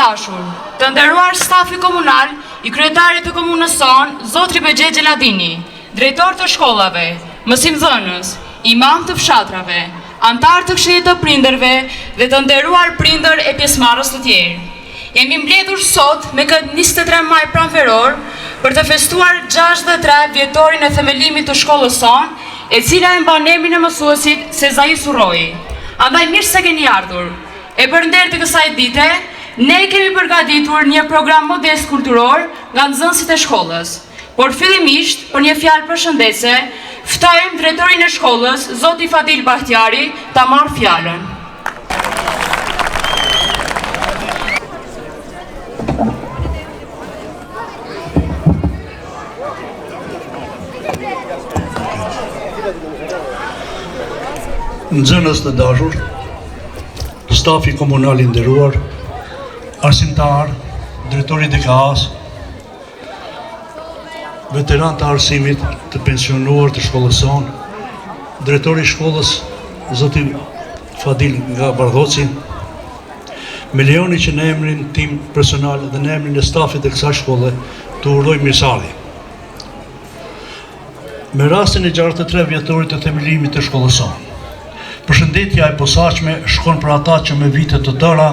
dashur, të nderuar stafi komunal, i kryetarit të komunës sonë, Zotri Begje Gjeladini, drejtor të shkollave, mësimdhënës, imam të fshatrave, antar të Këshillit të Prindërve dhe të nderuar prindër e pjesëmarrës të tjerë. Jemi mbledhur sot me këtë 23 maj pranveror për të festuar 63 vjetorin e themelimit të shkollës sonë, e cila e mban emrin e mësuesit Sezai Surroi. Andaj mirë se keni ardhur. E për nder të kësaj dite, ne kemi përgatitur një program modest kulturor nga nxënësit e shkollës. Por fillimisht, për një fjalë përshëndetse, ftojmë drejtorin e shkollës, Zoti Fadil Bahtjari, ta marrë fjalën. Nxënës të dashur, stafi komunal i nderuar, arsimtar, drejtori i DKA-s, veteran të arsimit të pensionuar të shkollës sonë, drejtori i shkollës, Zoti Fadil nga Bardhoci, me lejoni që në emrin tim personal dhe në emrin e stafit e kësaj shkolle të uroj mirësardhje. Me rastin e 63 vjetorit të themelimit të shkollës sonë, përshëndetja e posaçme shkon për ata që me vite të tëra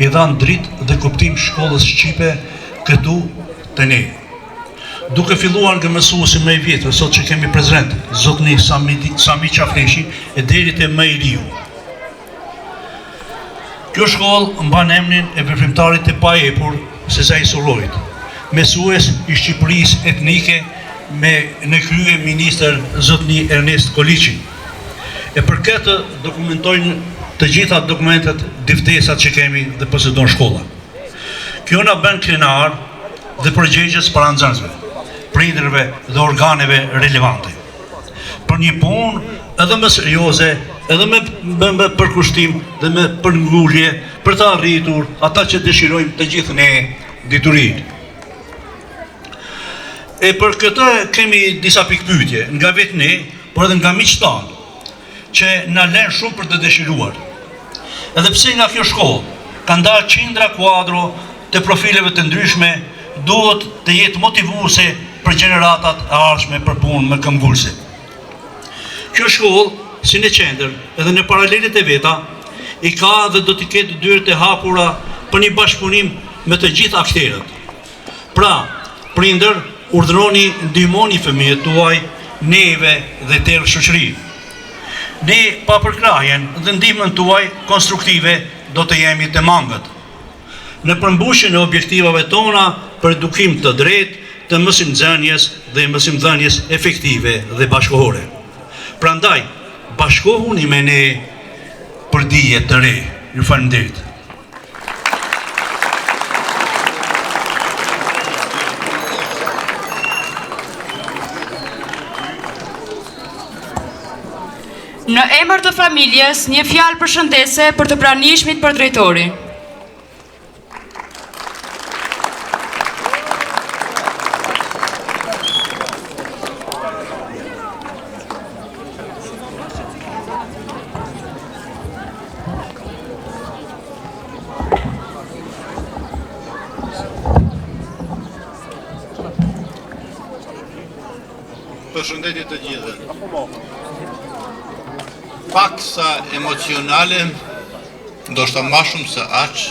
i dhanë dritë dhe kuptim shkollës shqipe këtu të ne. Duke filluar nga mësuesi më i vjetër, sot që kemi prezent, Zotni Sami Qafleshi, e deri te më i riu. Kjo shkollë mban emrin e veprimtarit të paepur Sezai Surroit, mësues i Shqipërisë etnike me në krye ministër Zotni Ernest Koliçi. E për këtë dokumentojnë të gjitha dokumentet, diftesat që kemi dhe posedon shkolla. Kjo na bën krenar dhe përgjegjës para nxënësve, prindërve dhe organeve relevante. Për një punë edhe më serioze, edhe me përkushtim dhe me përngulje për të arritur ata që dëshirojmë të gjithë ne diturinë. E për këtë kemi disa pikpyetje nga vetë ne, por edhe nga miqtë tanë, që na lën shumë për të dëshiruar. Edhe pse nga kjo shkollë ka ndarë qindra kuadro të profileve të ndryshme, duhet të jetë motivuese për gjeneratat e ardhshme për punë më këmbgulse. Kjo shkollë, si në qendër edhe në paralelet e veta, i ka dhe do t'i ketë dyert e hapura për një bashkëpunim me të gjithë akterët. Pra, prindër, urdhëroni ndihmoni fëmijët tuaj, neve dhe tërë shoqërinë. Ne pa përkrajen dhe ndihmën tuaj konstruktive do të jemi të mangët në përmbushjen e objektivave tona për edukim të drejtë të mësimdhënies dhe mësimdhënies efektive dhe bashkëkohore. Prandaj, bashkohuni me ne për dije të re. Ju faleminderit. Në emër të familjes, një fjalë përshëndese për të pranishmit për drejtori. Përshëndetje të gjithëve. Pak sa emocionale, ndoshta më shumë se aq,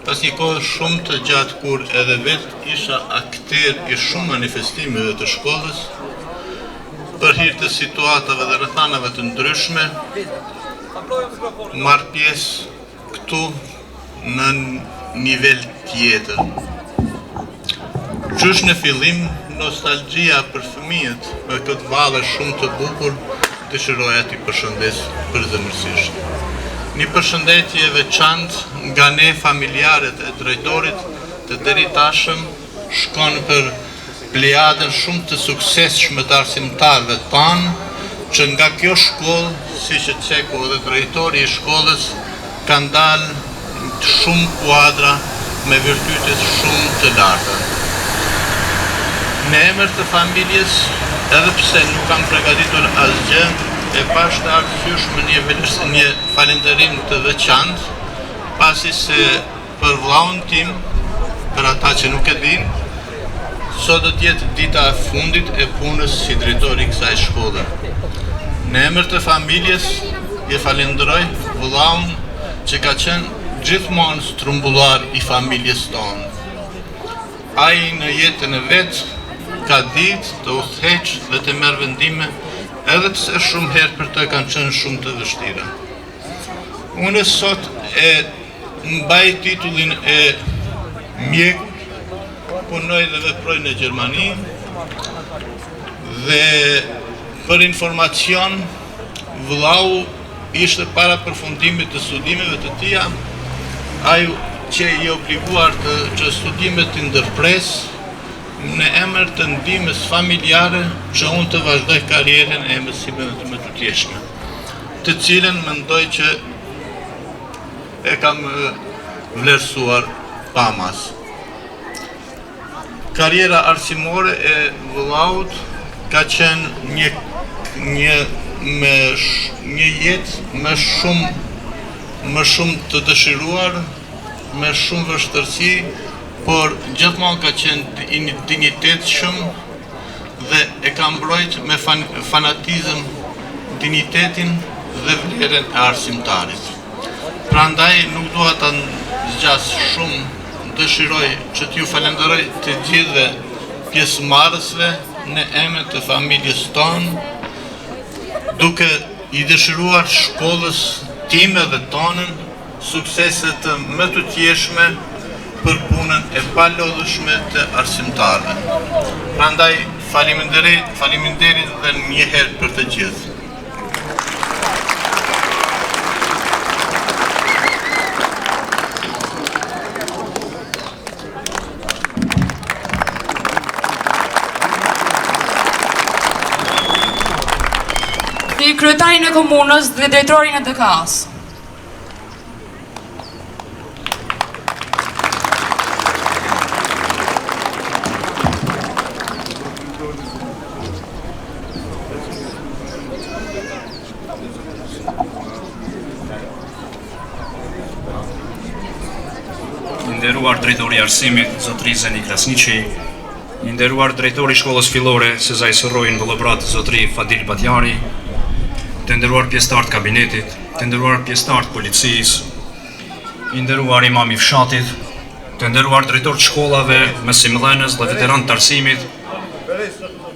pas një kohë shumë të gjatë kur edhe vetë isha akter i shumë manifestimeve të shkollës, për hir të situatave dhe rrethanave të ndryshme, marr pjesë këtu në nivel tjetër. Qysh në fillim, nostalgjia për fëmijët me këtë valle shumë të bukur, dëshiroja t'i përshëndes përzemërsisht. Një përshëndetje veçantë nga ne familjarët e drejtorit të deri tashëm shkon për plejadën shumë të suksesshme të arsimtarëve tanë, që nga kjo shkollë, siç e ceku edhe drejtori i shkollës, kanë dalë shumë kuadra me virtyte shumë të larta. Në emër të familjes, edhe pse nuk kam përgatitur asgjë, e pash të arsyeshme një falënderim të veçantë, pasi se për vllahun tim, për ata që nuk e din, sot do të jetë dita e fundit e punës si drejtor i kësaj shkolle. Në emër të familjes, e falenderoj vllahun që ka qenë gjithmonë strumbullar i familjes tonë. Ai në jetën e vet ka ditë të udhëheq dhe të merr vendime, edhe pse shumë herë për të kanë qenë shumë të vështira. Unë sot e mbaj titullin e mjek, punoj dhe veproj në Gjermani, dhe për informacion, vllau ishte para përfundimit të studimeve të tija, ai që i obliguar që studimet të ndërpres, në emër të ndihmës familjare që unë të vazhdoj karrierën e mësimeve të mëtutjeshme, të cilën mendoj që e kam vlerësuar pa mas. Karriera arsimore e vllaut ka qenë një jetë më shumë të dëshiruar, me shumë vështërsi, por gjithmonë ka qenë dinjitetshëm dhe e ka mbrojt me fanatizëm dinjitetin dhe vlerën e arsimtarit. Prandaj nuk dua ta zgjas shumë, dëshiroj që t'ju falenderoj të gjithëve pjesëmarrësve në emër të familjes tonë, duke i dëshiruar shkollës time dhe tonën suksese të më të tjeshme për punën e palodhshme të arsimtarëve. Prandaj faleminderit dhe njëherë për të gjithë. Kryetarin e komunës dhe drejtorin e DK-s. Nderuar drejtori i arsimit, zotri Zeni Krasniqi, nderuar drejtori i shkollës fillore Sezai Sorroi në Vëllëbrat, zotri Fadil Batjari, të nderuar pjesëtar të kabinetit, të nderuar pjesëtar të policisë, i nderuar imam i fshatit, të nderuar drejtor të shkollave, mësimdhënës dhe veteran të arsimit,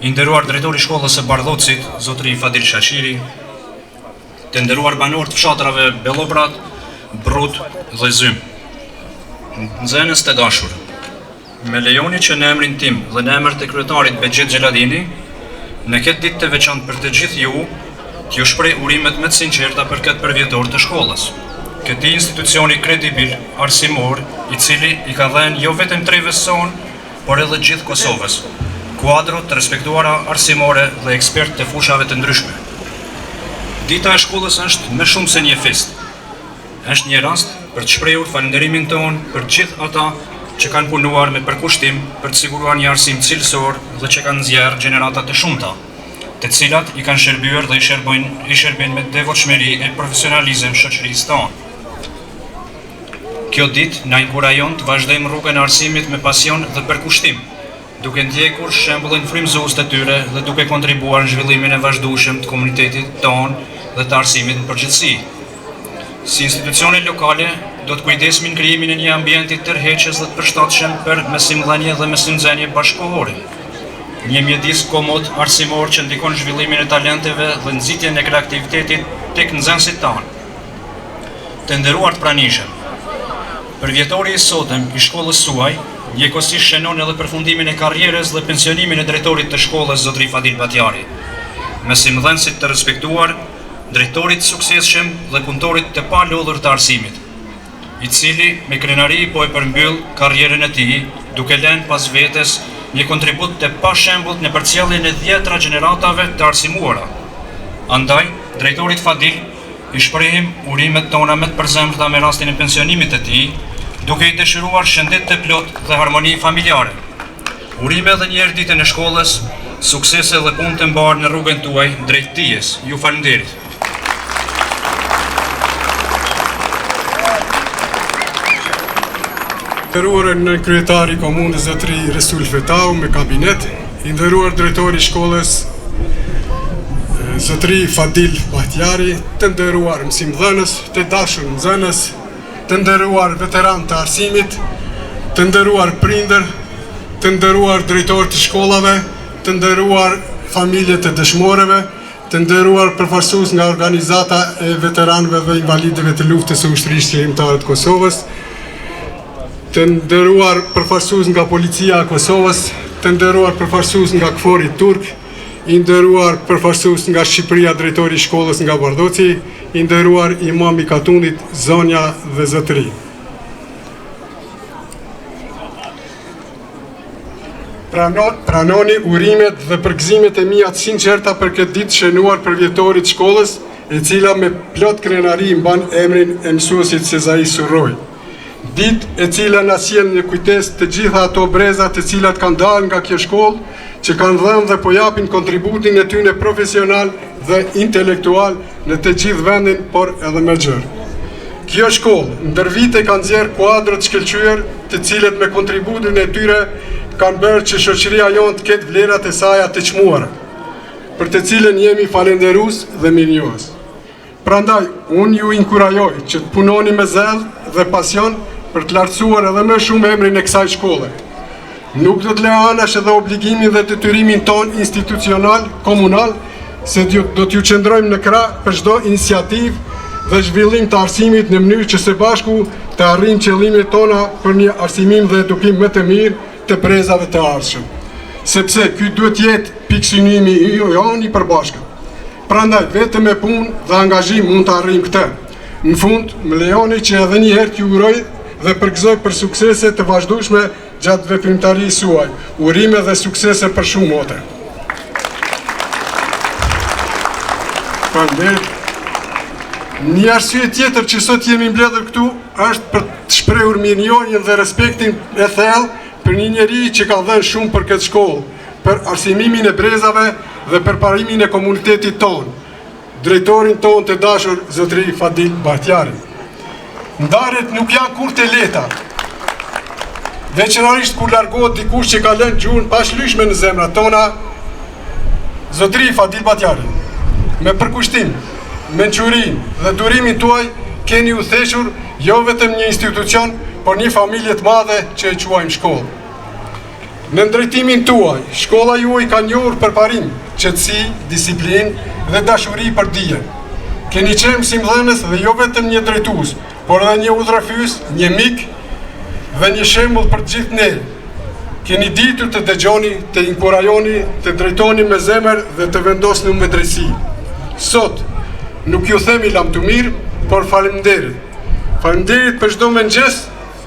i nderuar drejtori i shkollës së Bardhocit, zotri Fadil Shashiri, të nderuar banor të fshatrave Bellobrat, Brut dhe Zym. Nxënës të dashur, me lejoni që në emrin tim dhe në emër të kryetarit Bexhet Xheladini, në këtë ditë të veçantë për të gjithë ju, t'ju shpreh urimet më të sinqerta për këtë përvjetor të shkollës. Këtij institucioni kredibil, arsimor, i cili i ka dhënë jo vetëm treves son, por edhe gjithë Kosovës, kuadro të respektuara arsimore dhe ekspert të fushave të ndryshme. Dita e shkollës është më shumë se një fest. Është një rast për të shprehur falënderimin ton për gjithë ata që kanë punuar me përkushtim për të siguruar një arsim cilësor dhe që kanë nxjerrë gjenerata të shumta, të cilat i kanë shërbyer dhe i shërbejnë me devotshmëri e profesionalizëm shoqërisë tonë. Kjo ditë na inkurajon të vazhdojmë rrugën e arsimit me pasion dhe përkushtim, duke ndjekur shembullin frymëzues të tyre dhe duke kontribuar në zhvillimin e vazhdueshëm të komunitetit tonë dhe të arsimit në përgjithësi. Si institucione lokale, do të kujdesemi në krijimin e një ambienti tërheqës dhe të përshtatshëm për mësimdhënie dhe mësimdhënie bashkëkohore. Një mjedis komod arsimor që ndikon zhvillimin e talenteve dhe nxitjen e kreativitetit tek nxënësit tanë. Të nderuar të pranishëm, përvjetori i sotëm i shkollës suaj, njëkohësisht shënon edhe përfundimin e karrierës dhe pensionimin e drejtorit të shkollës zotri Fadil Batjari, mësimdhënësit të respektuar, drejtorit suksesshëm dhe punëtorit të palodhur të arsimit, i cili me krenari po e përmbyll karrierën e tij, duke lënë pas vetes një kontribut të pashembullt në përcjelljen e 10 gjeneratave të arsimuara. Andaj, drejtorit Fadil, i shprehim urimet tona më të përzemërta me rastin e pensionimit të tij, duke i dëshiruar shëndet të plot dhe harmoni familjare. Urime edhe një herë ditën e shkollës, suksese dhe punë të mbarë në rrugën tuaj drejt tijes. Ju falenderit. Nderuar në kryetari i komunës zotëri Resul Fetau me kabinet, i nderuar drejtori i shkollës zotëri Fadil Bahtjari, të nderuar mësimdhënës, të dashur nxënës, të nderuar veteran të arsimit, të nderuar prindër, të nderuar drejtorë të shkollave, të nderuar familje të dëshmorëve, të nderuar përfaqësues nga organizata e veteranëve dhe invalidëve të luftës së ushtrisë qeverimtare të Kosovës, të nderuar përfaqësues nga policia e Kosovës, të nderuar përfaqësues nga KFOR-i turk, i nderuar përfaqësues nga Shqipëria, drejtori i shkollës nga Bardoci, i nderuar imam i Katunit, zonja dhe zotëri. Pranoni urimet dhe përgëzimet e mia të sinqerta për këtë ditë shënuar për vjetorit shkollës, e cila me plot krenari mban emrin e mësuesit Sezai Surroj. Ditë e cila na sjell në kujtesë të gjitha ato breza të cilat kanë dalë nga kjo shkollë, që kanë dhënë dhe po japin kontributin e tyre profesional dhe intelektual në të gjithë vendin, por edhe më gjërë. Kjo shkollë ndër vite ka nxjerrë kuadrë të shkëlqyer, të cilët me kontributin e tyre kanë bërë që shoqëria jonë të ketë vlerat e saj të çmuara, për të cilën jemi falenderues dhe mirënjohës. Prandaj, unë ju inkurajoj që të punoni me zell dhe pasion për të lartësuar edhe më shumë emrin e kësaj shkolle. Nuk do të le anash edhe obligimin dhe detyrimin ton institucional, komunal, se do t'ju qëndrojmë në krah për çdo iniciativë dhe zhvillim të arsimit në mënyrë që së bashku të arrijmë qëllimet tona për një arsimim dhe edukim më të mirë të brezave të ardhshëm. Sepse ky duhet jetë pikësynimi jonë i përbashkët. Prandaj vetëm me punë dhe angazhim mund të arrijmë këtë. Në fund, më lejoni që edhe një herë t'ju uroj dhe përgëzoj për suksese të vazhdueshme gjatë veprimtarisë suaj. Urime dhe suksese për shumë mote. Faleminderit. Një arsye tjetër që sot jemi mbledhur këtu është për të shprehur mirënjohjen dhe respektin e thellë për një njeri që ka dhënë shumë për këtë shkollë, për arsimimin e brezave dhe për parimin e komunitetit tonë, drejtorin tonë të dashur zotëri Fadil Bahtjari. Ndarjet nuk janë kur të lehta, veçanërisht kur largohet dikush që ka lënë gjuhën pashlyeshme në zemrat tona. Zotëri Fadil Bahtjari, me përkushtim, mençurinë dhe durimin tuaj keni u theshur jo vetëm një institucion, por një familje të madhe që e quajmë shkollë. Në drejtimin tuaj, shkolla juaj ka njohur përparim, qetësi, disiplinë dhe dashuri për dijen. Keni qenë mësimdhënës dhe jo vetëm një drejtues, por edhe një udhëheqës, një mik dhe një shembull për të gjithë ne. Keni ditur të dëgjoni, të inkurajoni, të drejtoni me zemër dhe të vendosni me drejtësi. Sot nuk ju themi lam të mirë, por faleminderit. Faleminderit për çdo mëngjes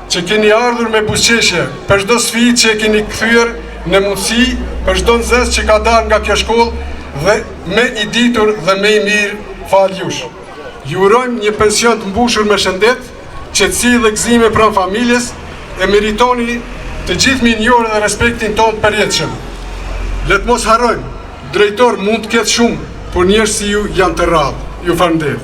që keni ardhur me buzëqeshje, për çdo sfidë që keni kthyer në mundësi, për çdo nxënës që ka dalë nga kjo shkollë dhe me i ditur dhe me i mirë fal jush. Ju urojmë një pension të mbushur me shëndet, qetësi dhe gëzime pranë familjes, e meritoni të gjithë mirënjohjen dhe respektin tonë të përjetshëm. Le të mos harrojmë, drejtor mund të ketë shumë, por njerëz si ju janë të rrallë. Ju falenderoj.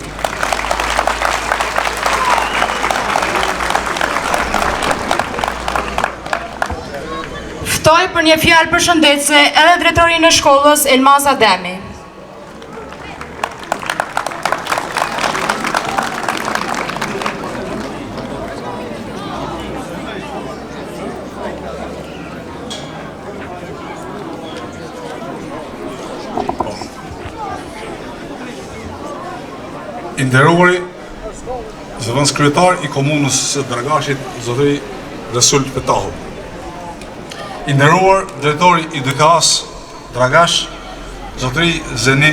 Ftoj për një fjalë përshëndetse edhe drejtorin e shkollës Elmaz Ademi. I nderuari zëvendës kryetar i komunës së Dragashit, zotëri Resul Fetau. I nderuar drejtori i DKA-s Dragash, zotëri Zeni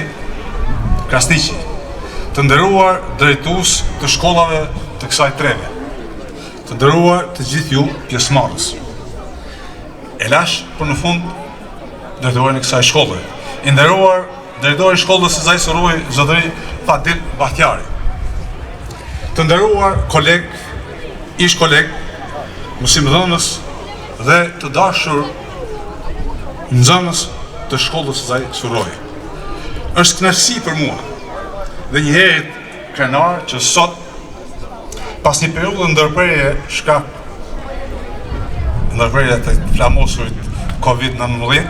Krasniqi. Të nderuar drejtues të shkollave të kësaj treve. Të nderuar të gjithë ju pjesëmarrës. E lash për në fund drejtorin e kësaj shkolle. I nderuar drejtori i shkollës Sezai Surroj, zotëri Fadil Bahtjari. Të nderuar koleg, ish koleg, mësimdhënës dhe të dashur nxënës të shkollës Sezai Surroj. Është kënaqësi për mua dhe një herë krenar që sot, pas një periudhë ndërprerje shkak ndërprerja të flamosurit COVID-19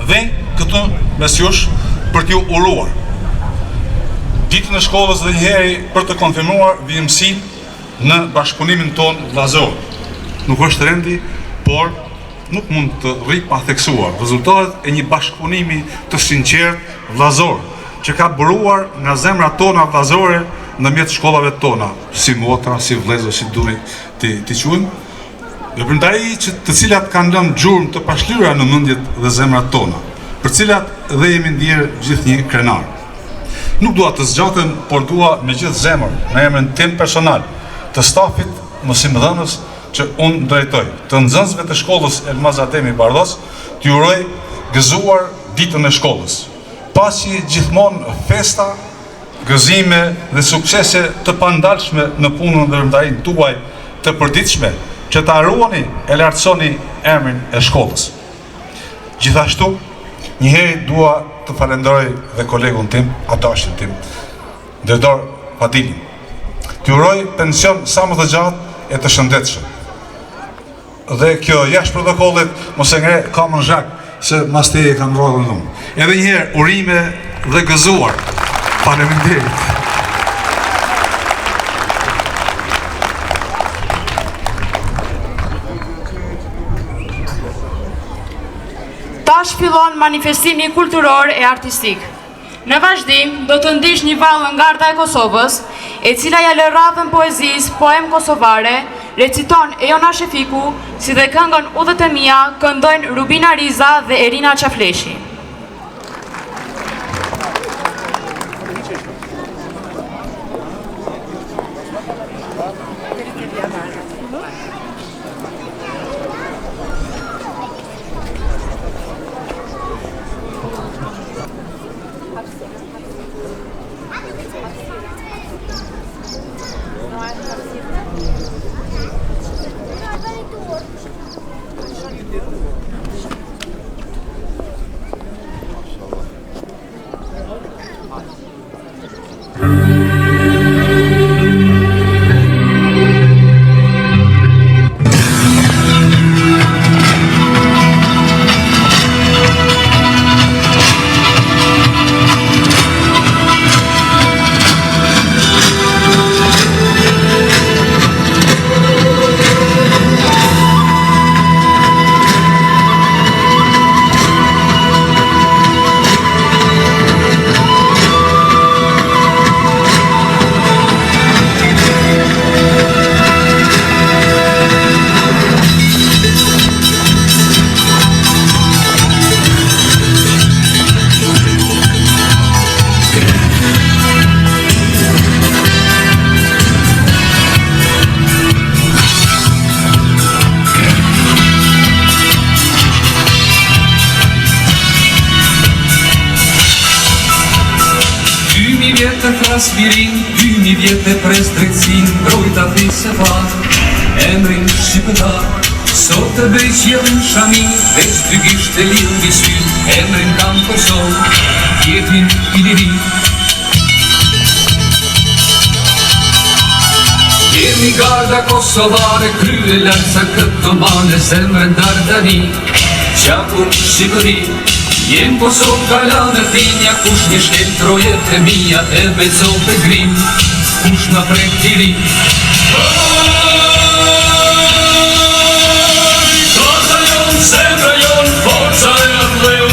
dhe këtu mes jush për t'ju uruar. Ditën e shkollës dhe njëheri për të konfirmuar vijimësin në bashkëpunimin ton vllazor. Nuk është rendi, por nuk mund të rri pa theksuar. Rezultatet e një bashkëpunimi të sinqert vllazor, që ka bëruar nga zemrat tona vllazore ndërmjet shkollave tona, si motra, si vëllezër, si duni t'i quajmë, veprimtari të cilat kanë lënë gjurmë të pashlyera në mendjet dhe zemrat tona, për cilat dhe jemi ndjerë gjithnjë krenar. Nuk dua të zgjatem, por dua me gjithë zemër, në emrin tim personal, të stafit mësimdhënës që unë drejtoj, të nxënësve të shkollës Elmaz Ademi Bardhos, t'ju uroj gëzuar ditën e shkollës. Pasi gjithmonë festa, gëzime dhe suksese të pandalshme në punën dhe veprimtarinë tuaj të përditshme, që ta ruani e lartësoni emrin e shkollës. Gjithashtu, njëherë dua të falenderoj dhe kolegun tim, adashtin tim, Dredor Fadilin. T'ju uroj pension sa më të gjatë e të shëndetshëm. Dhe kjo jashtë protokollit mos e ngre kamën zhak, se mas te e kanë rrodhën unë. Edhe njëherë urime dhe gëzuar. Faleminderit. Tash fillon manifestimi kulturor e artistik. Në vazhdim, do të ndish një vallë nga Arta e Kosovës, e cila ja lë radhën poezisë Poem Kosovare, reciton Ejona Shefiku, si dhe këngën Udhët e mia këndojnë Rubina Riza dhe Erina Qafleshi. Lirin, 2000 vjetë e pres drejtsin, brojta fise farë, emrin shqipëtar. Sot të bëj qjelën shami, veç të gisht e liu visy, emrin kam Kosovë, jetin i liri. Jemi garda kosovare, krye lartësa këtë të mane, zemrën Dardani, qapur Shqipëri. Jem Kosovë kalane thinja, kush një shtet trojet e mija, e becov e grim, kush nga prek tiri. Kosa jon, zemra jon, forca e atleu,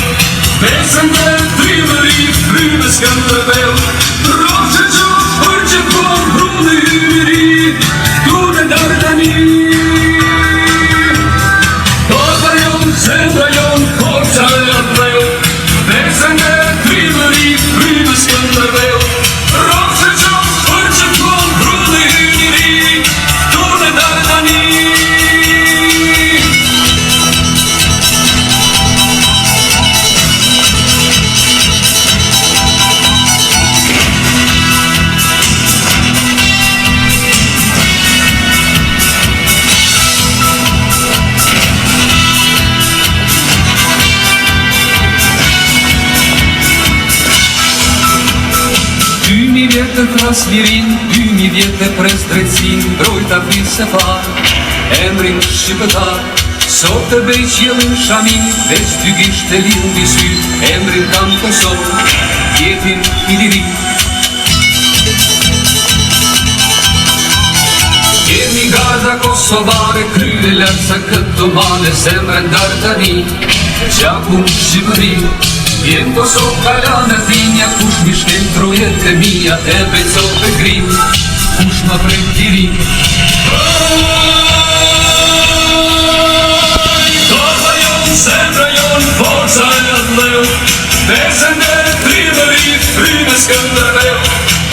besën dhe trimëri, fryme s'kam dhe vel, roshe qof për që kom brune i miri, tu në Dardani. Kosa jon, zemra jon, forca e atleu, besën dhe trimëri, fryme s'kam dhe vel, roshe qof për që kom brune i miri, tu në Dardani. Vjetë tras lirin, 2000 vjetë e pres drejtsin, brojta fise farë, emrin shqiptar. Sot të bëj qjellin shamin, veç ty gisht e liu mbi sy, emrin kam Kosovë, jetin i liri. Jemi garda kosovare, kryre lërsa këtë male, zemre ndarë tani, qaku Shqipëri. Jem Kosovë kala në thinja, kush mi shkel trojet e mija, e becot e grim, kush ma prek tiri. Dorza jon, zemra jon, forca e atleu, besën e trimërit, fryme Skënderbeu.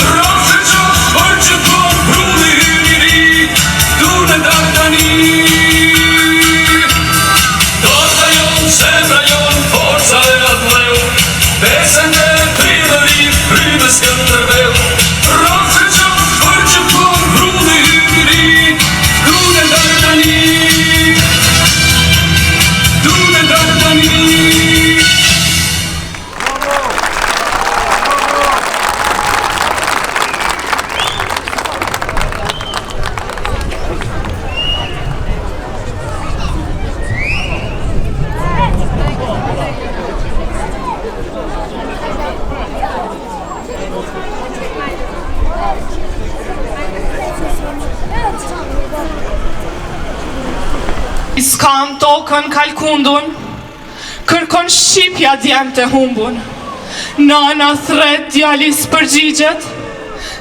Rosë qos, për që ton, bruni hyriri, tu në ndarë tani. Dorza jon, zemra jon, forca e atleu, besën e trimërit, fryme Skënderbeu. Rosë qos, për që ton, bruni hyriri, tu në ndarë tani. Tu në ndarë tani. S'kam tokën kalkundun, kërkon Shqipja djem të humbun. Nana thret djalis përgjigjet,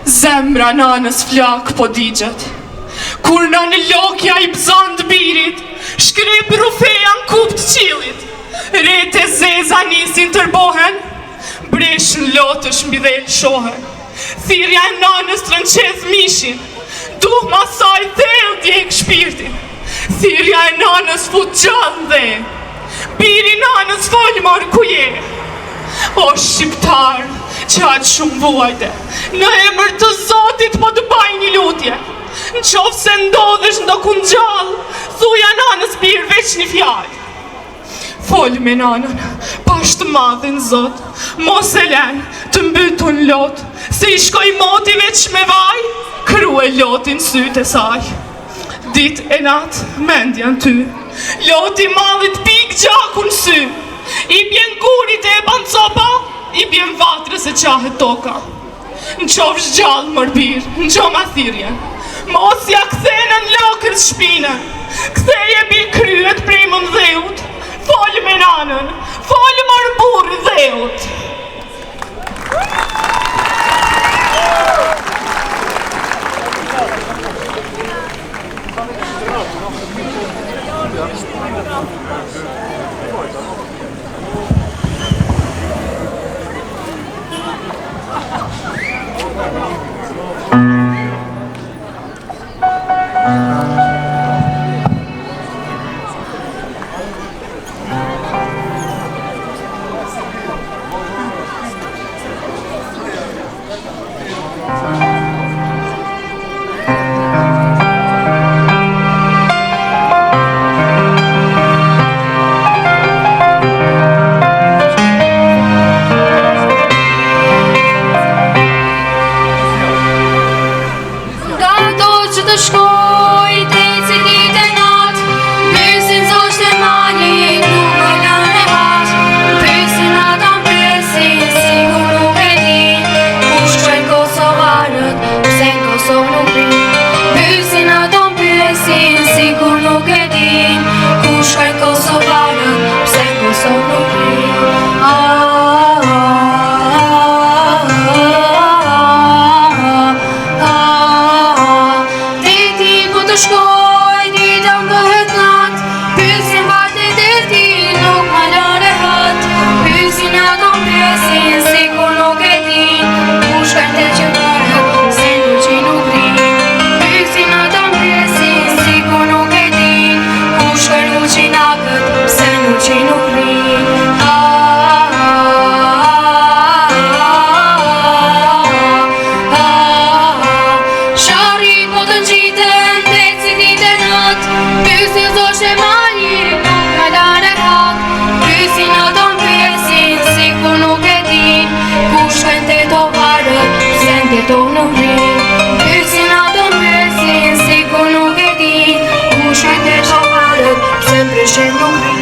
zemra nanës flak po digjet. Kur në lokja i bëzon të birit, shkrip rufeja në kup të qilit. Rete zeza nisin tërbohen, bresh në lotësh mbidhel shohen. Thirja e nanës të rënqeth mishin, duh ma saj thell djek shpirtin. Thirja e nanës fut gjallë dhe, biri nanës folmar ku je. O shqiptar, që aqë shumë vuajte, në emër të Zotit po të baj një lutje. Në qofë se ndodhesh ndo kun gjallë, thuja nanës birë veç një fjallë. Folë me nanën, pashtë madhin Zot, mos e len të mbytu në lot, se i shkoj moti veç me vaj, kru e lotin sytë e saj. Dit e natë, mendjan ty, loti malit pik gjakun sy, i bjen gurit e ban copa, i bjen vatrës e qahet toka. Në qofsh gjallë mërbir, në gjo ma thirje, mos ja kthena në lokër shpine, ktheje bil kryet prej më mdheut, folë me nanën, folë mërbur dheut. Don't know me, it's not a messy, sick or no getting, push shem nuk ri.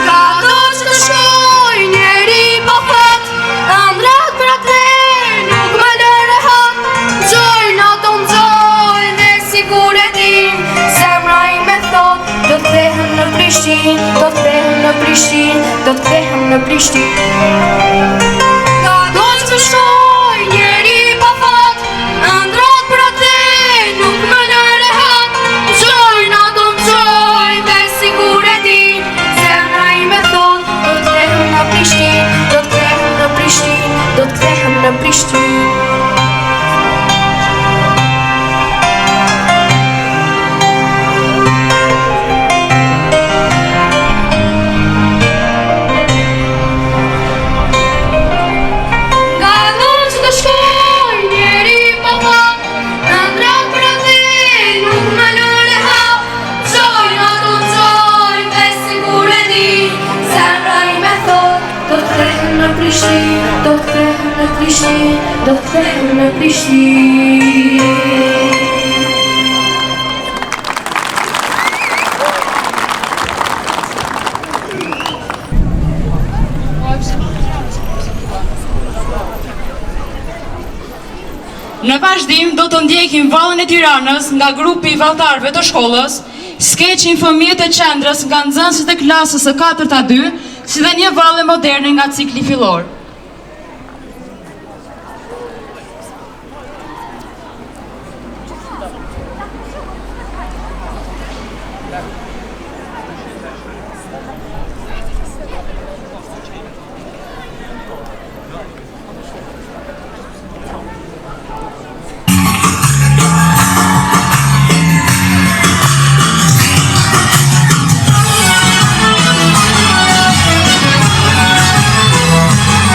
Ka do që të shkoj njeri pa fat, andrat për atë nuk më lërë hat. Gjojnë ato në gjojnë dhe sigur e din, zemra i me thot, do të kthehem në Prishtinë, do të kthehem në Prishtinë, do të kthehem në Prishtinë. Ka do që të shkoj njeri pa fat, andrat për atë nuk më lërë hat. Gjojnë ato në gjojnë dhe sigur e din, zemra i me thot, do të kthehem në Prishtinë, do të kthehem në Prishtinë, do të kthehem në Prishtinë. Do të kthehem në Prishtinë, do të kthehem në Prishtinë. Në vazhdim do të ndjekim vallën e Tiranës nga grupi i valltarëve të shkollës, skeqin fëmijët e qendrës nga nxënësit e klasës së 4-2, si dhe një vallë moderne nga cikli fillor. Do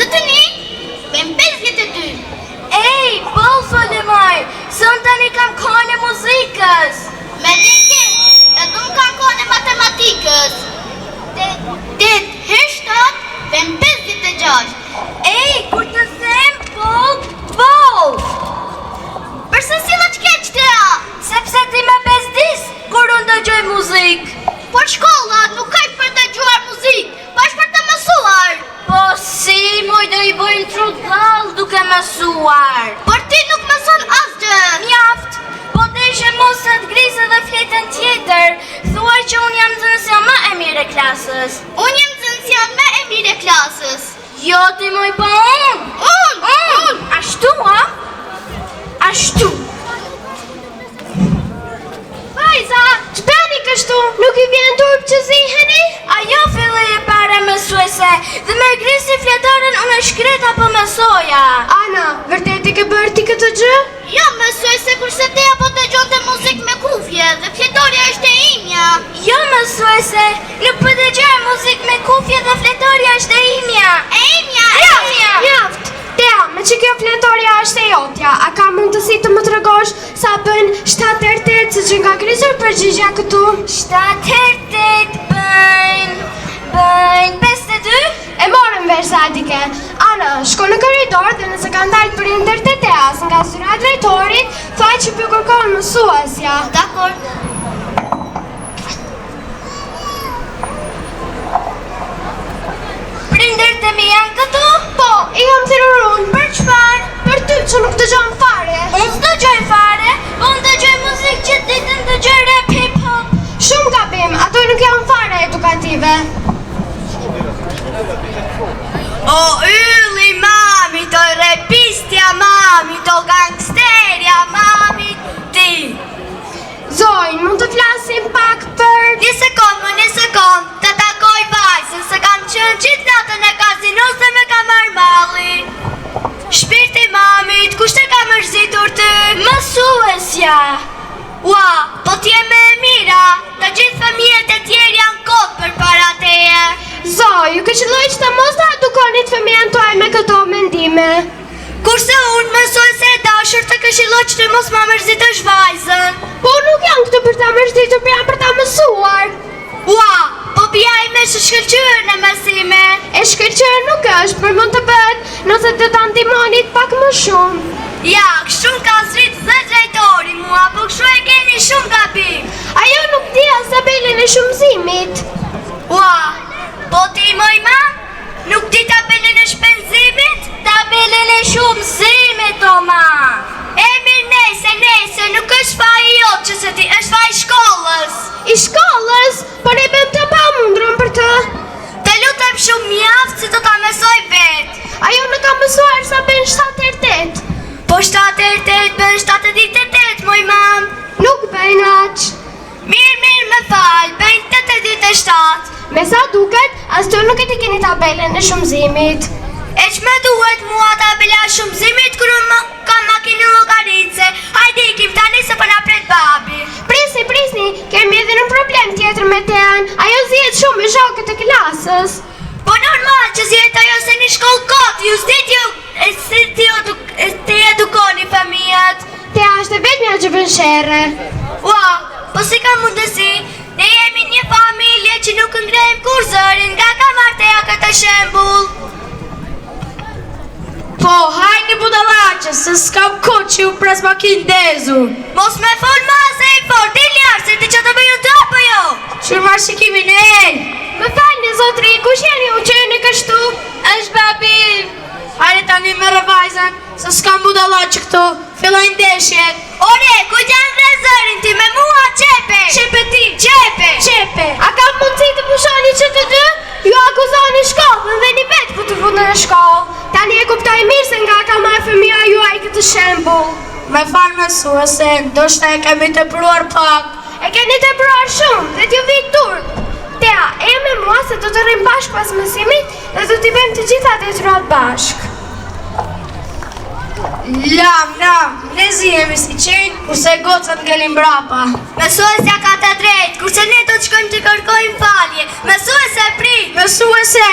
Zotëni, bëm 52. Ej, bol Solimaj, sën tani kam kohën e muzikës. Me një keq, edhe unë kam kohën e matematikës. 8 herë 7, bëm 56. Ej, kur të them bol. Përse si më të keq të ja? Sepse ti me bezdis, kur unë dëgjoj muzik. Por shkolla nuk ka për të dëgjuar muzik, pash për të mësuar. Po si, moj do i bojnë trudhall duke mësuar. Por ti nuk mëson asgjë. Mjaft, po të ishe mos të grisë dhe fletën tjetër. Thuaj që unë jam nxënësja më e mirë e klasës. Unë jam nxënësja më e mirë e klasës. Jo ti moj, po unë. Ashtu, a? Ashtu. Vajza, që bëni kështu? Nuk i vjen turp që ziheni? Ajo filloj e para mësuese, dhe me grisi fletaren unë e shkret apo mësoja. Ana, vërtet i ke bërë ti këtë gjë? Jo, mësuese, kurse te apo të gjonte muzik me kufje, dhe fletorja është e imja. Jo, mësuese, nuk për të gjërë muzik me kufje dhe fletorja është e imja. E imja. Mjaft! Tea, me që kjo fletorja është e jotja, a ka mundësi të më të regosh sa bën 7-8 se që nga grisur përgjigja këtu? 7-8 bëjnë 52? E morëm vesh Zadike. Ana, shko në korridor dhe nëse ka ndalë prindër të Teas nga zyra drejtorit, thuaj që për kërkon mësuesja. Dakor. Prindërt e mi janë këtu? Po, i kam thirrur unë. Për çfarë? Për ty që nuk dëgjon fare. Unë s'dëgjoj fare, unë dëgjoj muzikë që ditën dëgjoj rap hip-hop. Shumë gabim, ato nuk janë fare edukative. O ylli mami, to repistja mami, to gangsterja mami ti. Zojnë, mund të flasim pak për... Një sekund, të takoj vajzën, se kam qënë qitë natën e kazinos dhe me kam armalli. Shpirti mamit, kushte ka mërzitur të? Mësuesja. Ua, po t'je me e mira, të gjithë fëmijet e tjerë janë kodë për para teje. Zoj, ju këshilloj që të mos të edukonit fëmijën tuaj me këto mendime. Kurse unë mësuese e dashur të këshilloj që të mos ma mërzitësh vajzën. Po nuk janë këtë për ta mërzitur, për janë për ta mësuar. Ua, po pja i me shkëlqyrë në mësime. E shkëlqyrë nuk është, për mund të bëhet nëse të ta ndihmonit pak më shumë. Ja, kështu ka zrit dhe drejtori mua, po kështu e keni shumë gabim. Ajo nuk di as tabelën e shumëzimit. Ua, po ti moj ma? Nuk di tabelën e shpenzimit? Tabelën e shumëzimit, o ma. E mirë, nese, nuk është faj i jotë që se ti, është faj i shkollës. I shkollës? Por e bëm të pa mundrën për të. Të lutem shumë mjaftë si të ta mësoj vetë. Ajo në ka mësuar sa bën 7-8. Po 7-8 bën 7-8, moj mam. Nuk bëjnë aq. Mirë, më falë, bëjnë 8-7. Me sa duket, as të nuk e ti keni tabelën e shumëzimit. E që me duhet mua tabela shumëzimit kërë më ka makinë llogaritse. Hajde ikim tani se përna pret babi. Prisni, kemi edhe në problem tjetër me Tean. Ajo zjet shumë me shokët e klasës. Po normal që zjet ajo se një shkollë kotë, ju s'dit ju të edukoni fëmijët. Tea është e vetmja që bën sherre. Ua, po si ka mundësi? Ne jemi një familje që nuk ngrejmë kur zërin, nga ka marteja këtë shembull. Po, hajni budallaqe, se s'kam kohë që ju pres makinë dezur. Mos me fol ma se i fol, ti ljarë, se ti që të bëju të apo jo? Qërë marë shikimin e ej. Më falni, zotri, kush jeni u qenë kështu? Është babi. Hajde tani me rëvajzën, se s'kam budallaqe këto, fillojnë ndeshjet. Ore, ku janë rezërin ti me mua qepe? Qepe ti. Qepe. A kam mundësi të pushoni që të dy? Ju akuzoni shkollën dhe një vetë ku të fundën e shkollë. Tani e kuptoj mirë se nga ka marrë fëmija juaj këtë shembull. Me falë mësuese, ndoshta e kemi tepruar pak. E keni tepruar shumë dhe t'ju vit turp. Tea, e me mua se do të rrim bashkë pas mësimit dhe do t'i bëjmë të gjitha detyrat bashkë. Lam, ne zihemi si qenë, kurse gocat ngelin brapa. Mësuesja ka të drejtë, kurse ne do të shkojmë të kërkojmë falje. Mësuese prit. Mësuese.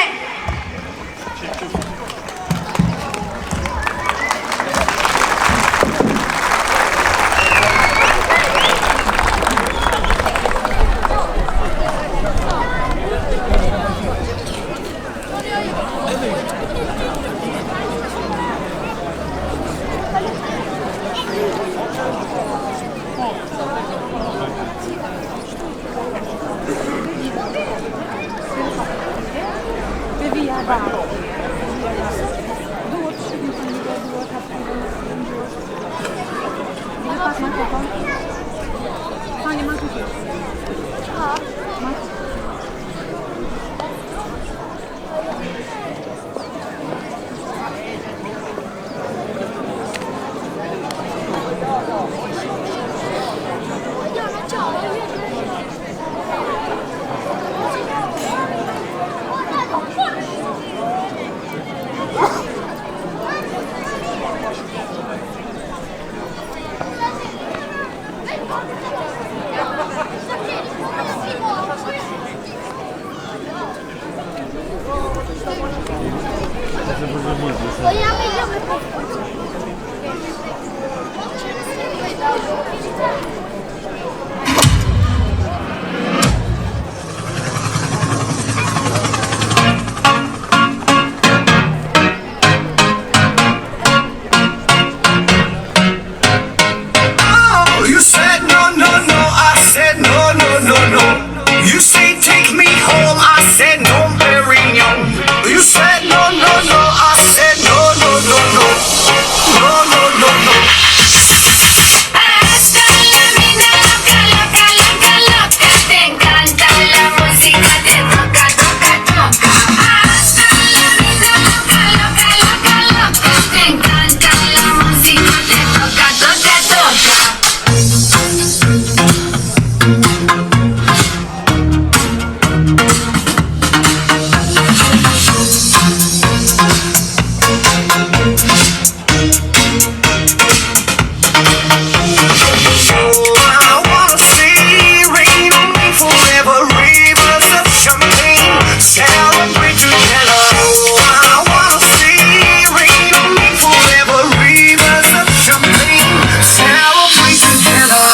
You said no, no, no, I said no, no, no, no. You say take me home, I said no, Perignon. You said no, no, no, I said no, no, no, no. No, no, no, no. Hasta la vida loca, loca, loca, loca. Te encanta la música, te toca, toca, toca. Hasta la vida loca, loca, loca, loca. Te encanta la música, te toca, toca, toca. I wanna see rain on me forever, rivers of champagne, celebrate together. I wanna see rain on me forever, rivers of champagne, celebrate together.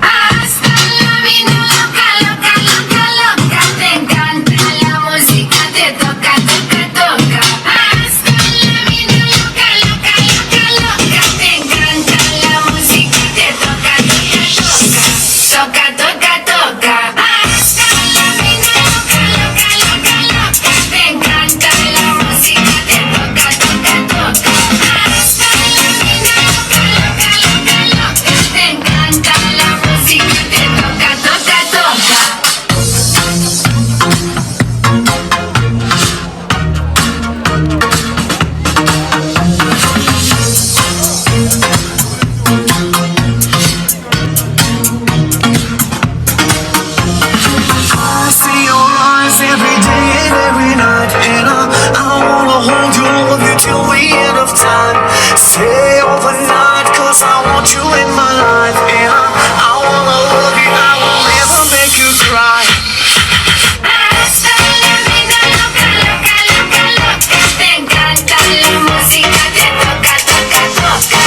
Hasta la vida loca, loca, loca, loca. Te encanta la música, te toca, toca, toca. Hasta la vida loca, loca, loca, loca. Te encanta la música, te toca, toca, toca. Toca, toca, toca. Hasta la vida loca, loca, loca, loca. Te encanta la música, te toca, toca, toca. Hasta la vida loca, loca, loca, loca. Te encanta la música, te toca, toca, toca. I see your eyes every day and every night, and I wanna hold you, love you till the end of time. Stay overnight, cause I want you in my life, and I wanna love you, I will never make you cry. Hasta la vida loca, loca, loca, loca. Te encanta la música, te toca, toca, toca.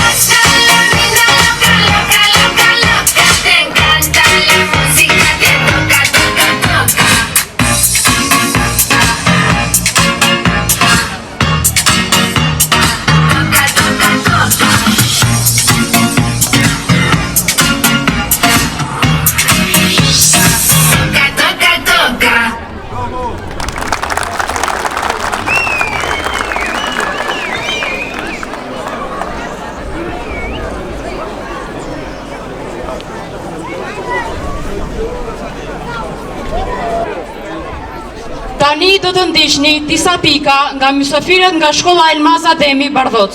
Hasta la vida loca, loca, loca, loca. Te encanta la música, te toca, toca, toca. Toca, toca, toca. Toca, toca, toca. Tani do të ndiqni disa pika nga mysafirët nga shkolla Elmas Ademi Bardhoc.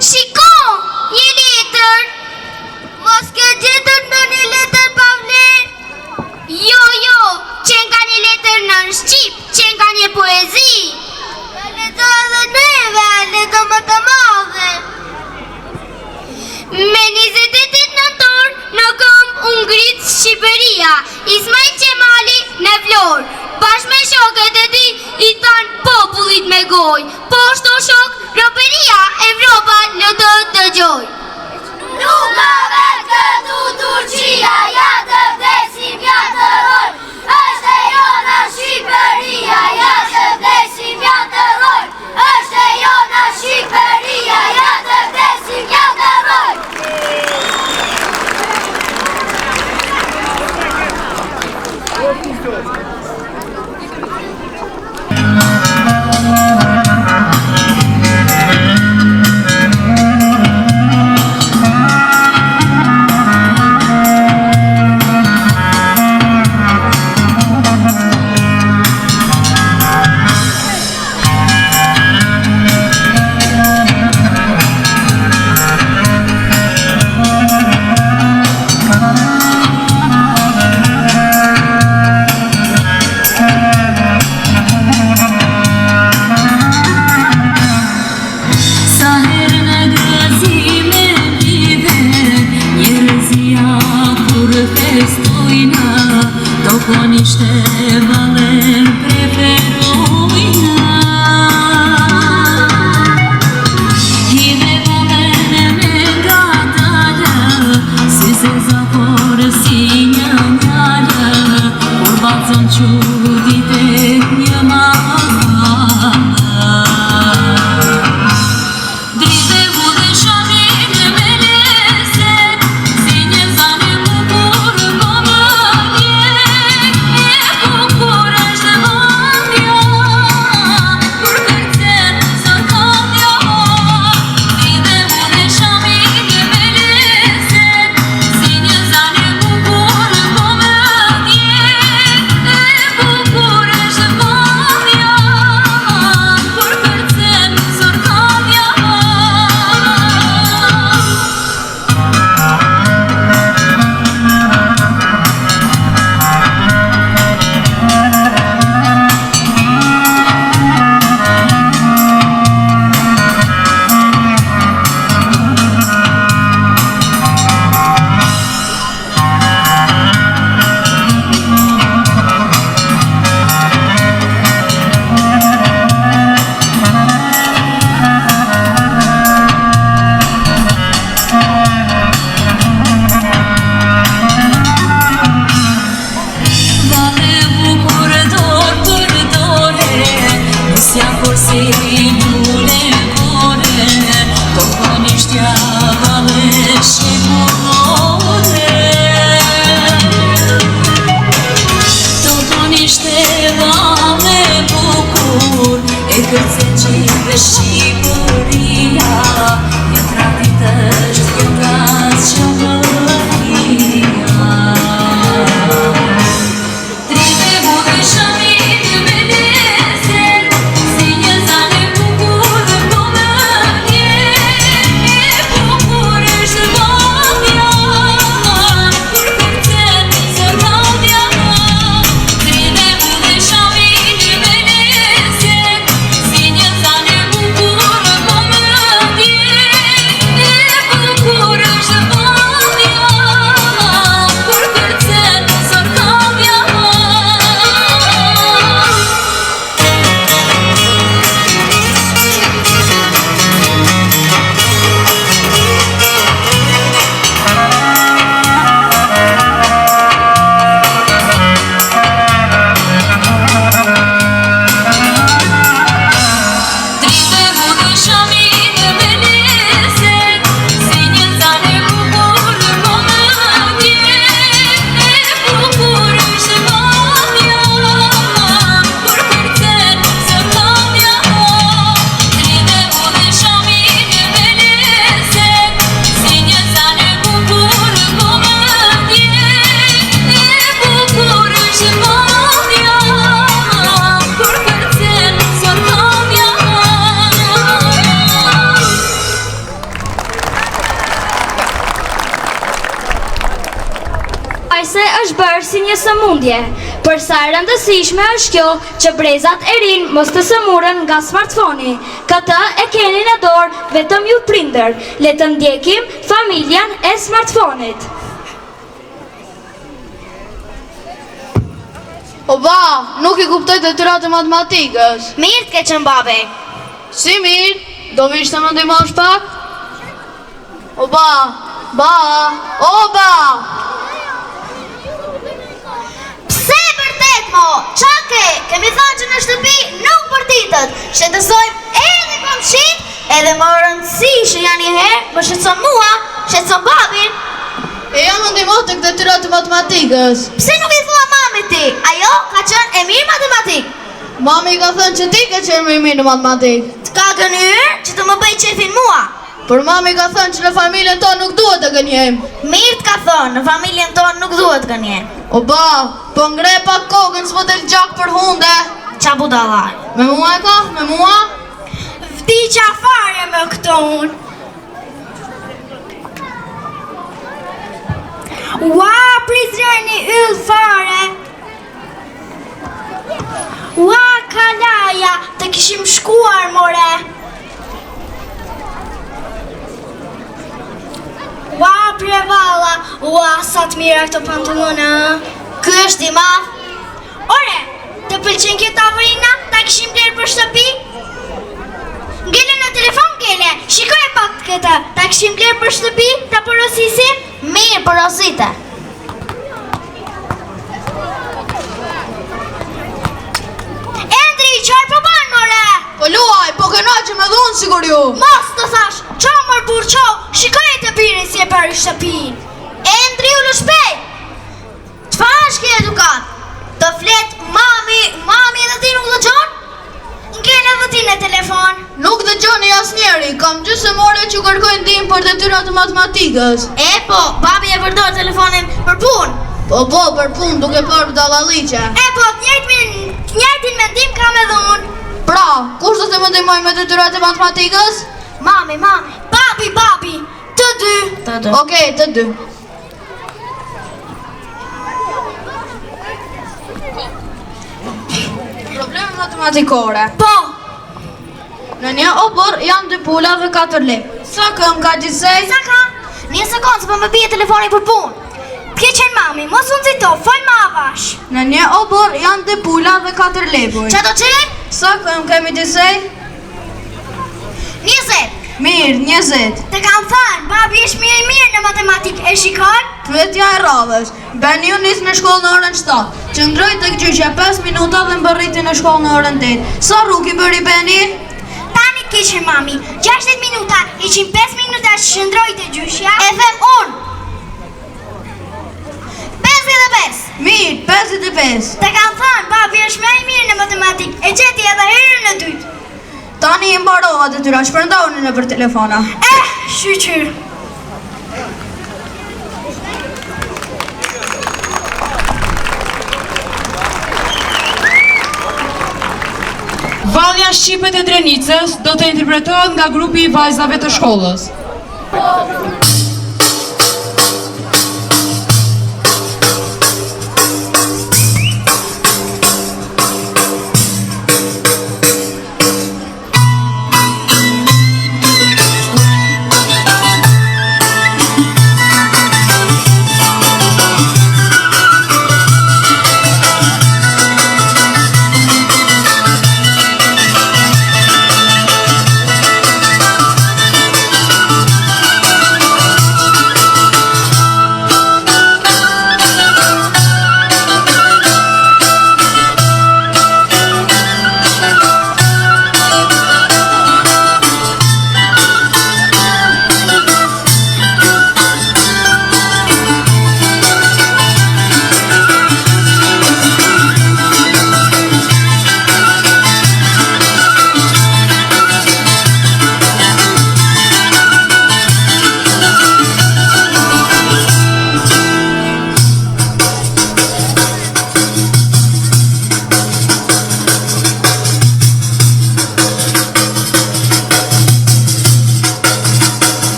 Shiko, një letër. Mos ke gjetur në një letër pa vlerë? Jo, qenë ka një letër në shqip, qenë ka një poezi. Letër dhe neve, letër më të madhe. Me 28 nëntor në këmbë u ngrit Shqipëria, Ismail Qemali në Vlorë. Bashkë me shokët e tij i than popullit me gojë, poshtë o shok, roperia Evropa në të dëgjoj. Nuk ka vetë këtu Turqia, ja të vdesim, ja të roj, është e jona Shqipëria, ja të vdesim, ja të roj, është e jona Shqipëria, ja të vdesim, ja të roj. Ku se është bërë si një sëmundje. Për sa e rëndësishme është kjo që brezat e rinë mos të sëmurën nga smartfoni. Këtë e keni në dorë vetëm ju prindër. Le të ndjekim familjen e smartfonit. O ba, nuk I kuptoj detyrat e matematikës. Mirë të ke qenë babe. Si mirë, do vishë të më ndihmosh pak? O ba, o ba! Pse vërtet mo? Qa ke? Kemi thënë që në shtëpi nuk përtitët. Shëtësojmë edhe komshit, edhe më rëndësi që janë një herë, më shëtëson mua, shëtëson babin. E jam më ndihmosh të detyrat e matematikës. Pse nuk I thua mami ti? Ajo ka qenë e mirë matematik. Mami ka thënë që ti ke qenë më I mirë në matematikë. Të ka gënyrë që të më bëj qefin mua. Por mami ka thënë që në familjen tonë nuk duhet të gënjejmë. Mirë të ka thënë, në familjen tonë nuk duhet gënjejmë. O ba, po ngre pak kokën s'po del gjak për hunde. Qa budalla? Me mua e ka? Me mua? Vdi qafare me këto unë. Ua, prizreni yll fare. Ua, kalaja, të kishim shkuar, more. Ua, prevalla, ua, sa të mira këto pantallona. Ky është I madh. Ore, të pëlqen kjo tavolina? Ta kishim blerë për shtëpi? Ngele në telefon, ngele, shikoj e pak këtë. Ta kishim blerë për shtëpi? Ta porosisim? Mirë, porosite. Endri, qarë po banë, more? Po luaj, po këna që me dhonë sigur ju. Mos të thash, qo mër burë qo, shikoj e të birin si e për I shtëpin. Endri, u shpej. Të fash ki edukat? Të flet mami edhe ti nuk të gjon? Ngele dhe ti në telefon. Nuk dhe gjoni asnjeri, kam gjysë more që kërkojnë dim për detyrat e matematikës. E po, babi e përdor telefonin për pun. Po, për pun, duke për dallaliqe. E po, njëjtin mendim kam edhe unë. Pra, kush do të më ndihmoj me detyrat e matematikës? Mami, babi, të dy. Okej, të dy. Probleme matematikore. Po. Në një obor janë 2 pula dhe 4 lep. Sa këm ka gjithsej? Sa ka? Një sekundë, se po më bie telefoni për punë. T'ke qenë mami, mos unë zito, fol ma avash. Në një obor janë 2 pula dhe 4 lepuj. Qa do qenë? Sa këm kemi gjithsej? 20. Mirë, 20. Të kam thënë, babi është mirë në matematikë, e shikon? Pyetja e radhës. Beni ju nis në shkollë në orën 7. Qëndroj të gjyqja 5 minuta dhe mbërriti në shkollë në orën 8. Sa rrugi bëri Beni? Tani kishin mami, 60 minuta, ishin 5 minuta që shëndroj të gjyqja. E them unë. 55. Mirë, 55. Të kam thënë, babi është më I mirë në matematikë, e gjeti edhe herën në dytë. Tani I mbarova detyra, shpërndahuni në për telefona. Shqyqyr. Valja Shqipet e Drenicës do të interpretohet nga grupi I vajzave të shkollës.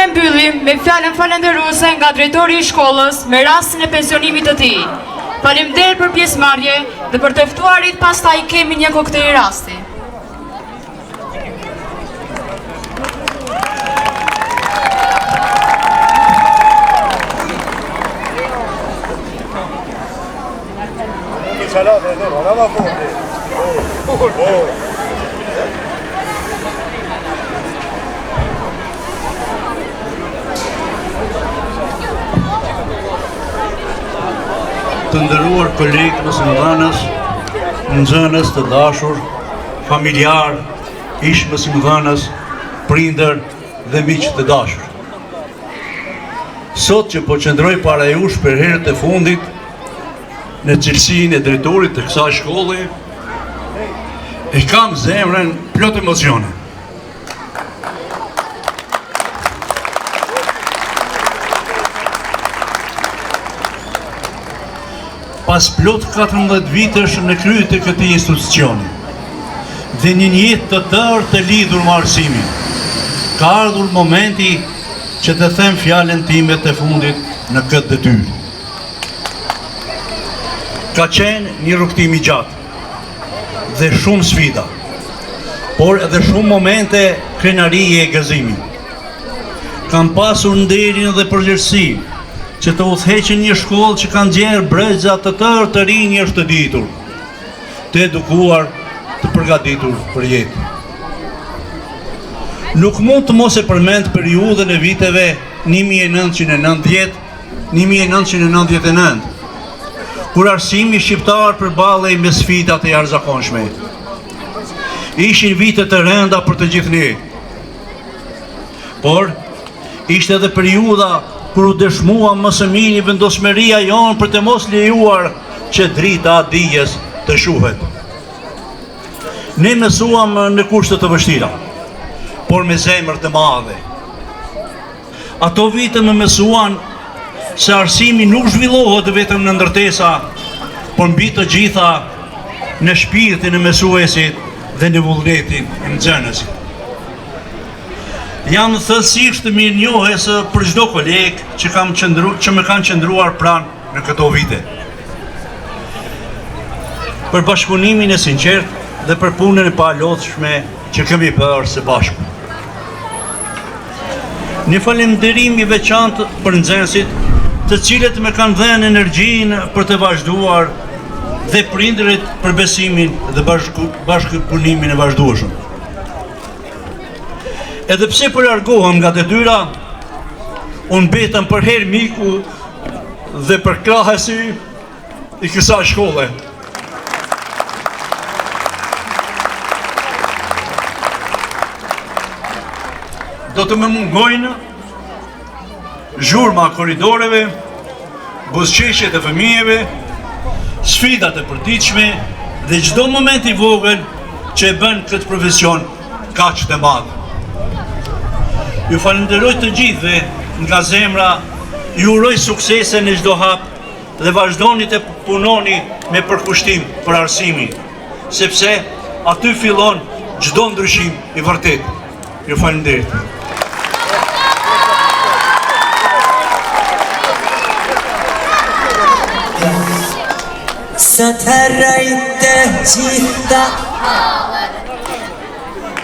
e mbyllim me fjalën falënderuese nga drejtori i shkollës me rastin e pensionimit të tij. Faleminderit për pjesëmarrje dhe për të ftuarit pastaj kemi një koktejl rasti. Të nderuar kolegë, mësimdhënës, nxënës të dashur, familjar, ish mësimdhënës, prindër dhe miq të dashur. Sot që po qëndroj para jush për herët e fundit në cilësinë e drejtorit të kësaj shkolle, e kam zemrën plot emocione. Pas plot 14 vitesh në krye të këtij institucioni dhe një jetë të tërë të lidhur me arsimin, ka ardhur momenti që të them fjalën time të fundit në këtë detyrë. Ka qenë një rrugtim i gjatë dhe shumë sfida, por edhe shumë momente krenarie e gëzimi. Kam pasur nderin dhe përgjegjësinë që të udhëheqin një shkollë që kanë gjerë brezat të tërë të rinj është të ditur, të edukuar, të përgatitur për jetë. Nuk mund të mos e përmend periudhën e viteve 1990-1999, kur arsimi shqiptar përballej me sfidat e jashtëzakonshme. Ishin vite të rënda për të gjithë ne, por ishte edhe periudha kur u dëshmua më së miri vendosmëria jonë për të mos lejuar që drita e dijes të shuhet. Ne mësuam në kushte të vështira, por me zemër të madhe. Ato vite më mësuan se arsimi nuk zhvillohet vetëm në ndërtesa, por mbi të gjitha në shpirtin e mësuesit dhe në vullnetin e nxënësit. Jam thellësisht mirënjohës për çdo koleg që më kanë qëndruar pranë në këto vite. Për bashkëpunimin e sinqertë dhe për punën e palodhshme që kemi bërë së bashku. Një falënderim i veçantë për nxënësit, të cilët më kanë dhënë energjinë për të vazhduar dhe prindërit për besimin dhe bashkëpunimin e vazhdueshëm. Edhe pse po largohem nga detyra, unë betëm për herë miku dhe për krahësi i kësaj shkolle. Do të më mungojnë zhurma koridoreve, buzëqeshjet e fëmijëve, sfidat e përditshme dhe çdo moment i vogël që e bën këtë profesion kaq të madh. Ju falenderoj të gjithëve nga zemra, ju uroj suksese në çdo hap dhe vazhdoni të punoni me përkushtim për arsimin, sepse aty fillon çdo ndryshim i vërtet. Ju falenderoj. Sa të rajte gjitha.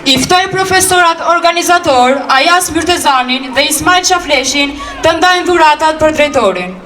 I ftoj profesorat organizator, Ajas Myrtezanin dhe Ismail Qafleshin të ndajnë dhuratat për drejtorin.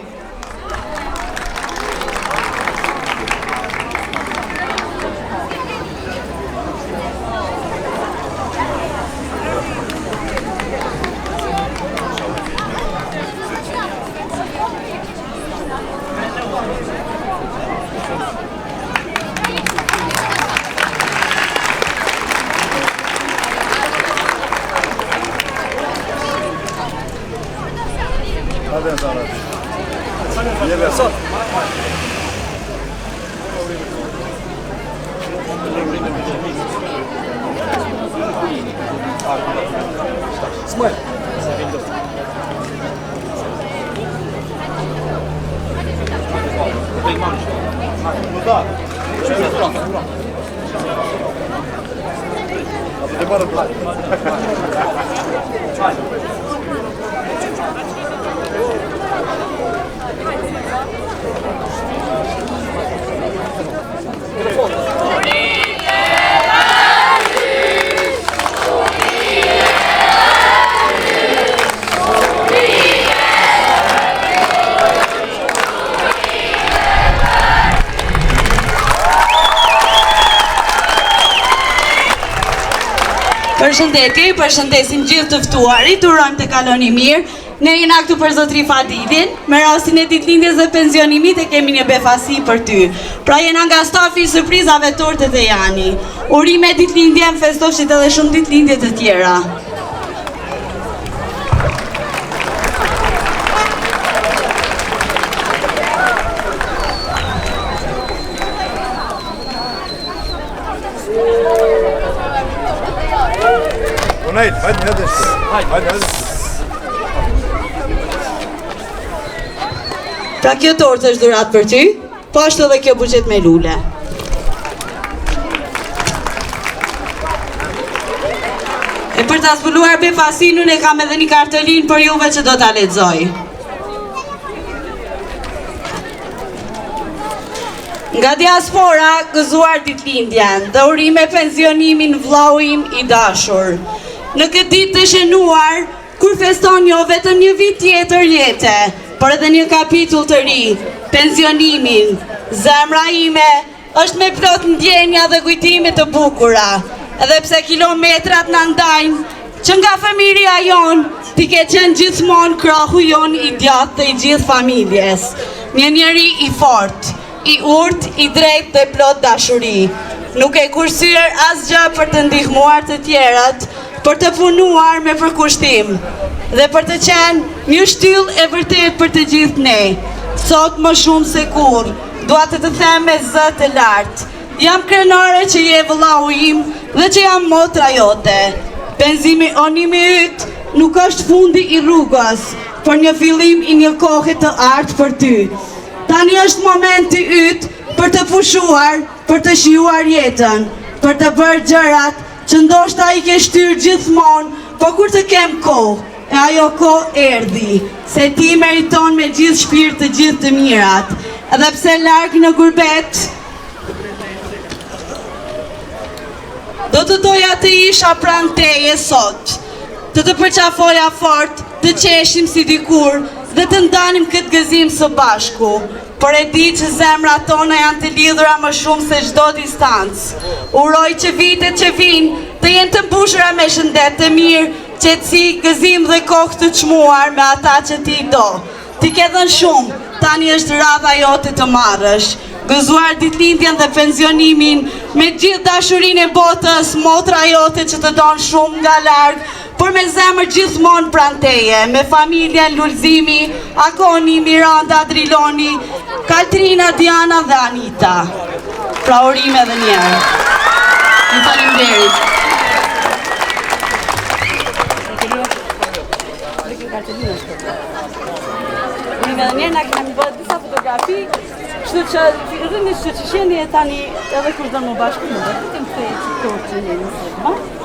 Përshëndetje, përshëndesim gjithë të ftuarit, urojmë të kaloni mirë. Ne jena këtu për zotri Fadilin, me rastin e ditëlindjes dhe pensionimit e kemi një befasi për ty. Pra jena nga stafi i surprizave torte të Jani. Urime ditëlindje, më festoshit edhe shumë ditëlindje të tjera. Pra kjo tortë është dhurat për ty, po ashtu edhe kjo buxhet me lule. E për ta zbuluar befasin, unë e kam edhe një kartolin për juve që do ta lexoj. Nga diaspora gëzuar ditëlindjen dhe urime pensionimin vllau im i dashur. Në këtë ditë të shënuar, kur feston jo vetëm një vit tjetër jete, por edhe një kapitull të ri, pensionimin, zemra ime është me plot ndjenja dhe kujtime të bukura, edhe pse kilometrat na ndajnë, që nga familja jon, ti ke qenë gjithmonë krahu jon i djathtë të i gjithë familjes. Një njeri i fortë, i urtë, i drejtë dhe plot dashuri. Nuk e kursyer asgjë për të ndihmuar të tjerat, për të punuar me përkushtim dhe për të qenë një shtyllë e vërtet për të gjithë ne. Sot më shumë se kur, dua të them me zë të lartë. Jam krenare që je vëllau im dhe që jam motra jote. Pensionimi yt nuk është fundi i rrugës, por një fillim i një kohe të artë për ty. Tani është momenti yt për të pushuar, për të shijuar jetën, për të bërë gjërat që ndoshta i ke shtyrë gjithmonë, po kur të kem kohë, e ajo kohë erdhi, se ti meriton me gjithë shpirt të gjithë të mirat, edhe pse larg në gurbet, do të doja të isha pranë teje sot, të përqafoja fort, të qeshim si dikur, dhe të ndanim këtë gëzim së bashku. Por e di që zemrat tona janë të lidhura më shumë se çdo distancë. Uroj që vitet që vinë të jenë të mbushura me shëndet të mirë, qetësi, gëzim dhe kokë të çmuar me ata që ti do. Ti ke dhënë shumë, tani është radha jote të marrësh. Gëzuar ditëlindjen dhe pensionimin me gjithë dashurinë e botës, motra jote që të don shumë nga larg, por me zemër gjithmonë pranë teje, me familjen Lulzimi, Akoni, Miranda, Driloni, Katrina, Diana dhe Anita. Pra urime edhe njerë. Ju faleminderit. Urime edhe njerë, na kemi bërë disa fotografi, kështu që rrëni që qeni e tani edhe kur do më bashku më dhe të kemë të që torë që një nësë,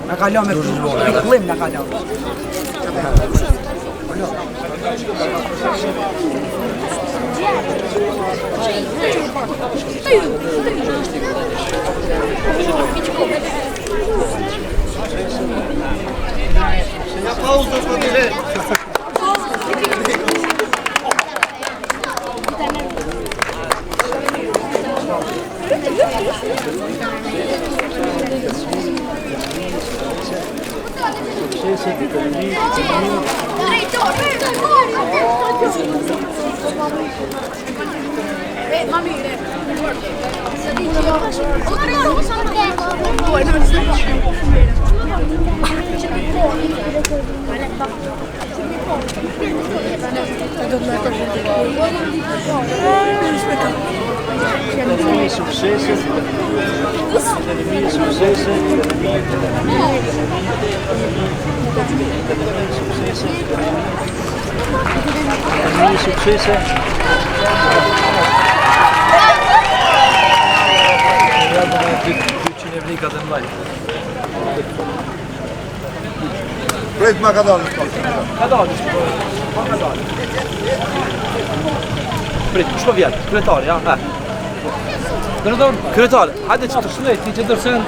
Na kalon me klim na kalon. Successo. Mikat e mlaj. Prejt ma ka dalë. Ka dalë, po ka dalë. Prit, kush po vjen? Kryetari, ja? Kryetari, hajde që të shnej, ti që dërsen.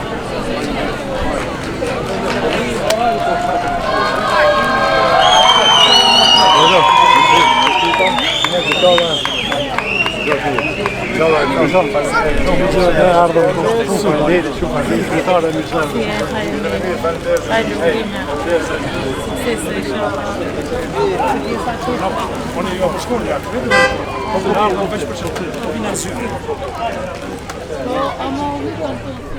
Ama